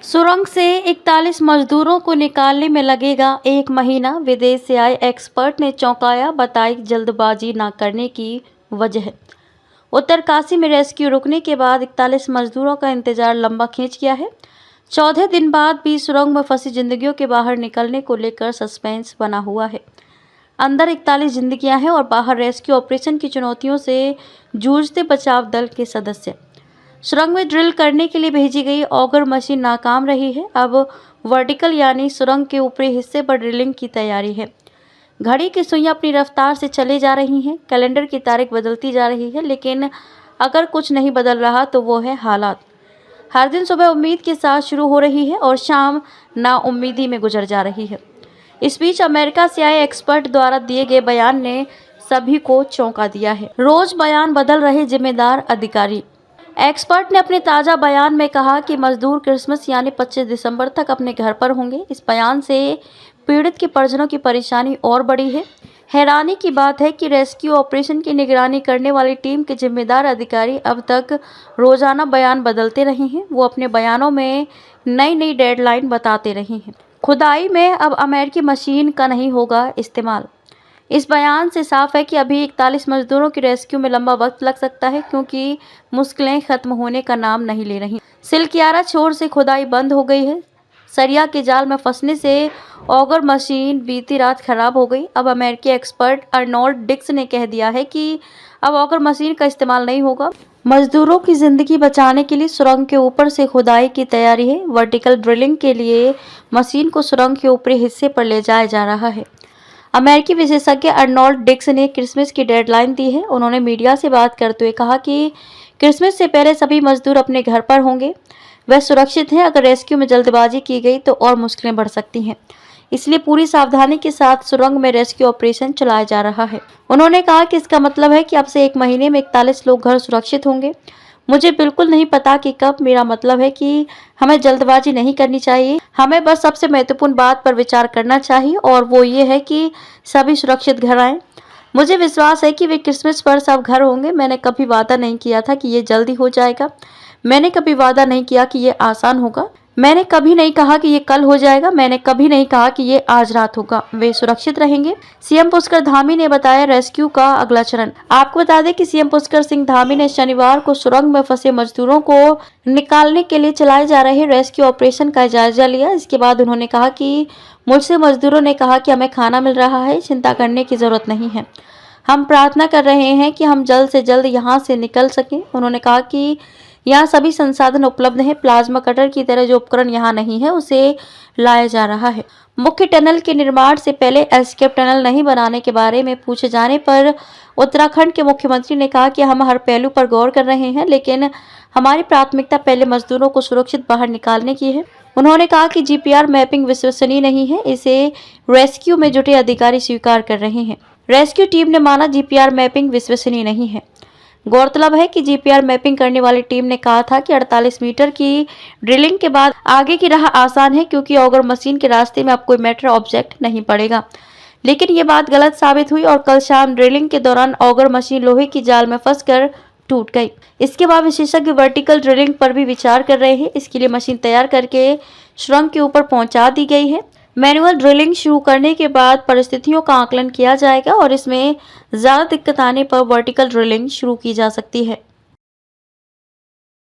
सुरंग से 41 मजदूरों को निकालने में लगेगा 1 महीना। विदेश से आए एक्सपर्ट ने चौंकाया, बताई जल्दबाजी न करने की वजह। उत्तरकाशी में रेस्क्यू रुकने के बाद 41 मजदूरों का इंतजार लंबा खींच गया है। 14 दिन बाद भी सुरंग में फंसी जिंदगियों के बाहर निकलने को लेकर सस्पेंस बना हुआ है। अंदर 41 जिंदगियां हैं और बाहर रेस्क्यू ऑपरेशन की चुनौतियों से जूझते बचाव दल के सदस्य। सुरंग में ड्रिल करने के लिए भेजी गई ऑगर मशीन नाकाम रही है। अब वर्टिकल यानी सुरंग के ऊपरी हिस्से पर ड्रिलिंग की तैयारी है। घड़ी की सुइयां अपनी रफ्तार से चले जा रही हैं, कैलेंडर की तारीख बदलती जा रही है, लेकिन अगर कुछ नहीं बदल रहा तो वो है हालात। हर दिन सुबह उम्मीद के साथ शुरू हो रही है और शाम नाउम्मीदी में गुजर जा रही है। इस बीच अमेरिका से आए एक्सपर्ट द्वारा दिए गए बयान ने सभी को चौंका दिया है। रोज बयान बदल रहे जिम्मेदार अधिकारी। एक्सपर्ट ने अपने ताज़ा बयान में कहा कि मजदूर क्रिसमस यानी 25 दिसंबर तक अपने घर पर होंगे। इस बयान से पीड़ित के परिजनों की परेशानी और बढ़ी है। हैरानी की बात है कि रेस्क्यू ऑपरेशन की निगरानी करने वाली टीम के जिम्मेदार अधिकारी अब तक रोजाना बयान बदलते रहे हैं। वो अपने बयानों में नई नई डेडलाइन बताते रहे हैं। खुदाई में अब अमेरिकी मशीन का नहीं होगा इस्तेमाल। इस बयान से साफ है कि अभी 41 मजदूरों की रेस्क्यू में लंबा वक्त लग सकता है, क्योंकि मुश्किलें खत्म होने का नाम नहीं ले रही। सिलकियारा छोर से खुदाई बंद हो गई है। सरिया के जाल में फंसने से ऑगर मशीन बीती रात खराब हो गई। अब अमेरिकी एक्सपर्ट अर्नोल्ड डिक्स ने कह दिया है कि अब ऑगर मशीन का इस्तेमाल नहीं होगा। मजदूरों की जिंदगी बचाने के लिए सुरंग के ऊपर से खुदाई की तैयारी है। वर्टिकल ड्रिलिंग के लिए मशीन को सुरंग के ऊपरी हिस्से पर ले जाया जा रहा है। अमेरिकी विशेषज्ञ अर्नोल्ड डिक्स ने क्रिसमस की डेडलाइन दी है। उन्होंने मीडिया से बात करते हुए कहा कि क्रिसमस से पहले सभी मजदूर अपने घर पर होंगे। वह सुरक्षित हैं। अगर रेस्क्यू में जल्दबाजी की गई तो और मुश्किलें बढ़ सकती हैं, इसलिए पूरी सावधानी के साथ सुरंग में रेस्क्यू ऑपरेशन चलाया जा रहा है। उन्होंने कहा कि इसका मतलब है कि अब से 1 महीने में 41 लोग घर सुरक्षित होंगे। मुझे बिल्कुल नहीं पता कि कब। मेरा मतलब है कि हमें जल्दबाजी नहीं करनी चाहिए। हमें बस सबसे महत्वपूर्ण बात पर विचार करना चाहिए और वो ये है कि सभी सुरक्षित घर आएं। मुझे विश्वास है कि वे क्रिसमस पर सब घर होंगे। मैंने कभी वादा नहीं किया था कि ये जल्दी हो जाएगा। मैंने कभी वादा नहीं किया कि ये आसान होगा। मैंने कभी नहीं कहा कि ये कल हो जाएगा। मैंने कभी नहीं कहा कि ये आज रात होगा। वे सुरक्षित रहेंगे। सीएम पुष्कर धामी ने बताया रेस्क्यू का अगला चरण। आपको बता दें कि सीएम पुष्कर सिंह धामी ने शनिवार को सुरंग में फंसे मजदूरों को निकालने के लिए चलाए जा रहे रेस्क्यू ऑपरेशन का जायजा लिया। इसके बाद उन्होंने कहा कि मुझसे मजदूरों ने कहा कि हमें खाना मिल रहा है, चिंता करने की जरूरत नहीं है। हम प्रार्थना कर रहे हैं कि हम जल्द से जल्द यहाँ से निकल सकें। उन्होंने कहा कि यहाँ सभी संसाधन उपलब्ध हैं। प्लाज्मा कटर की तरह जो उपकरण यहाँ नहीं है उसे लाया जा रहा है। मुख्य टनल के निर्माण से पहले एस्केप टनल नहीं बनाने के बारे में पूछे जाने पर उत्तराखंड के मुख्यमंत्री ने कहा कि हम हर पहलू पर गौर कर रहे हैं, लेकिन हमारी प्राथमिकता पहले मजदूरों को सुरक्षित बाहर निकालने की है। उन्होंने कहा कि जीपीआर मैपिंग विश्वसनीय नहीं है, इसे रेस्क्यू में जुटे अधिकारी स्वीकार कर रहे हैं। रेस्क्यू टीम ने माना जीपीआर मैपिंग विश्वसनीय नहीं है। गौरतलब है कि जीपीआर मैपिंग करने वाली टीम ने कहा था कि 48 मीटर की ड्रिलिंग के बाद आगे की राह आसान है, क्योंकि ऑगर मशीन के रास्ते में अब कोई मेटल ऑब्जेक्ट नहीं पड़ेगा। लेकिन ये बात गलत साबित हुई और कल शाम ड्रिलिंग के दौरान ऑगर मशीन लोहे की जाल में फंसकर टूट गई। इसके बाद विशेषज्ञ वर्टिकल ड्रिलिंग पर भी विचार कर रहे हैं। इसके लिए मशीन तैयार करके सुरंग के ऊपर पहुंचा दी गई है। मैनुअल ड्रिलिंग शुरू करने के बाद परिस्थितियों का आकलन किया जाएगा और इसमें ज़्यादा दिक्कत आने पर वर्टिकल ड्रिलिंग शुरू की जा सकती है।